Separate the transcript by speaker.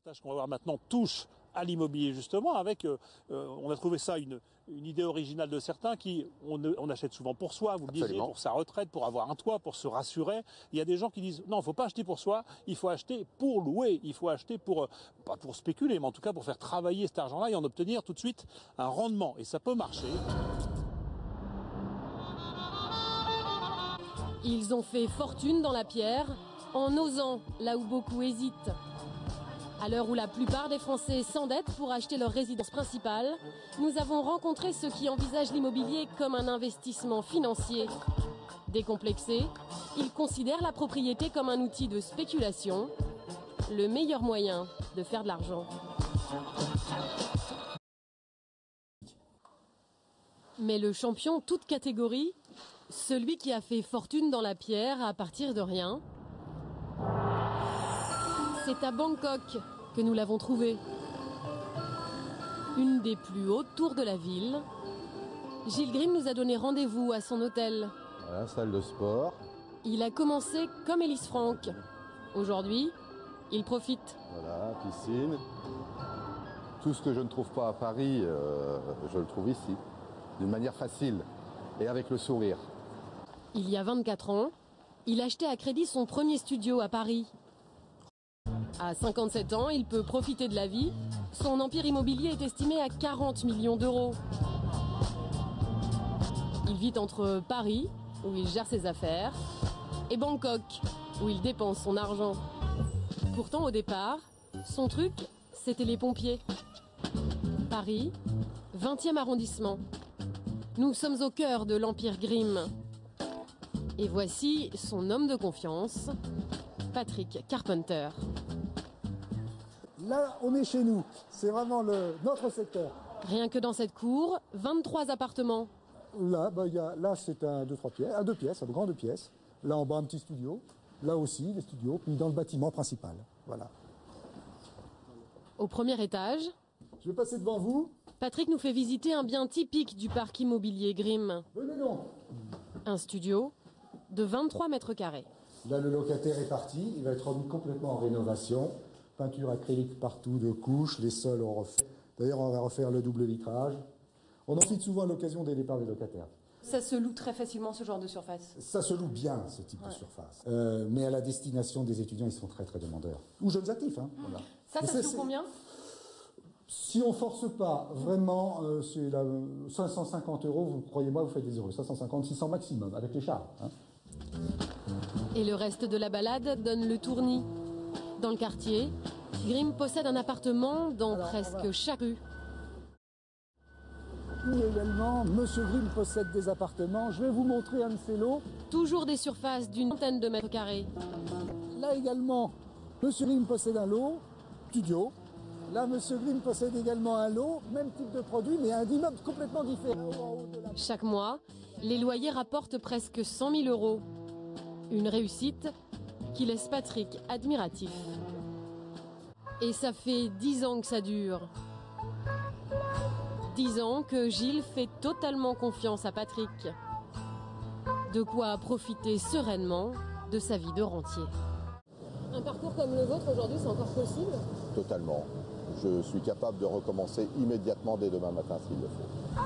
Speaker 1: reportage qu'on va voir maintenant touche à l'immobilier justement avec, on a trouvé ça une idée originale de certains on achète souvent pour soi, vous le disiez, pour sa retraite, pour avoir un toit, pour se rassurer. Il y a des gens qui disent non, il ne faut pas acheter pour soi, il faut acheter pour louer, il faut acheter pour, pas pour spéculer, mais en tout cas pour faire travailler cet argent-là et en obtenir tout de suite un rendement. Et ça peut marcher.
Speaker 2: Ils ont fait fortune dans la pierre en osant là où beaucoup hésitent. À l'heure où la plupart des Français s'endettent pour acheter leur résidence principale, nous avons rencontré ceux qui envisagent l'immobilier comme un investissement financier. Décomplexés, ils considèrent la propriété comme un outil de spéculation, le meilleur moyen de faire de l'argent. Mais le champion toute catégorie, celui qui a fait fortune dans la pierre à partir de rien, c'est à Bangkok que nous l'avons trouvé. Une des plus hautes tours de la ville. Gilles Grimm nous a donné rendez-vous à son hôtel.
Speaker 3: Voilà, salle de sport.
Speaker 2: Il a commencé comme Élise Franck. Aujourd'hui, il profite.
Speaker 3: Voilà, piscine. Tout ce que je ne trouve pas à Paris, je le trouve ici. D'une manière facile et avec le sourire.
Speaker 2: Il y a 24 ans, il achetait à crédit son premier studio à Paris. À 57 ans, il peut profiter de la vie. Son empire immobilier est estimé à 40 millions d'euros. Il vit entre Paris, où il gère ses affaires, et Bangkok, où il dépense son argent. Pourtant, au départ, son truc, c'était les pompiers. Paris, 20e arrondissement. Nous sommes au cœur de l'empire Grimm. Et voici son homme de confiance, Patrick Carpenter.
Speaker 4: Là, on est chez nous. C'est vraiment notre secteur.
Speaker 2: Rien que dans cette cour, 23 appartements.
Speaker 4: Là, là c'est un 2 pièces, un grand 2 pièces. Là, en bas, un petit studio. Là aussi, les studios. Puis dans le bâtiment principal. Voilà.
Speaker 2: Au premier étage,
Speaker 4: je vais passer devant vous.
Speaker 2: Patrick nous fait visiter un bien typique du parc immobilier Grimm.
Speaker 4: Venez donc.
Speaker 2: Un studio de 23 mètres carrés.
Speaker 4: Là, le locataire est parti. Il va être remis complètement en rénovation. Peinture acrylique partout de couches. Les sols ont refait. D'ailleurs, on va refaire le double vitrage. On en cite souvent à l'occasion des départs des locataires.
Speaker 2: Ça se loue très facilement, ce genre de surface?
Speaker 4: Ça se loue bien, ce type de surface. Mais à la destination des étudiants, ils sont très très demandeurs. Ou jeunes actifs. Hein, voilà.
Speaker 2: Ça se loue combien?
Speaker 4: Si on force pas, vraiment, c'est 550 €, vous croyez-moi, vous faites des euros. 550, 600 maximum, avec les chars. Hein.
Speaker 2: Et le reste de la balade donne le tournis. Dans le quartier, Grimm possède un appartement dans presque chaque rue.
Speaker 4: Puis également, Monsieur Grimm possède des appartements. Je vais vous montrer un de ces lots.
Speaker 2: Toujours des surfaces d'une centaine de mètres carrés.
Speaker 4: Là également, Monsieur Grimm possède un lot, studio. Là, Monsieur Grimm possède également un lot, même type de produit, mais un immeuble complètement différent.
Speaker 2: Chaque mois, les loyers rapportent presque 100 000 €. Une réussite qui laisse Patrick admiratif. Et ça fait 10 ans que ça dure. 10 ans que Gilles fait totalement confiance à Patrick. De quoi profiter sereinement de sa vie de rentier. Un parcours comme le vôtre aujourd'hui, c'est encore possible?
Speaker 3: Totalement. Je suis capable de recommencer immédiatement dès demain matin s'il le faut.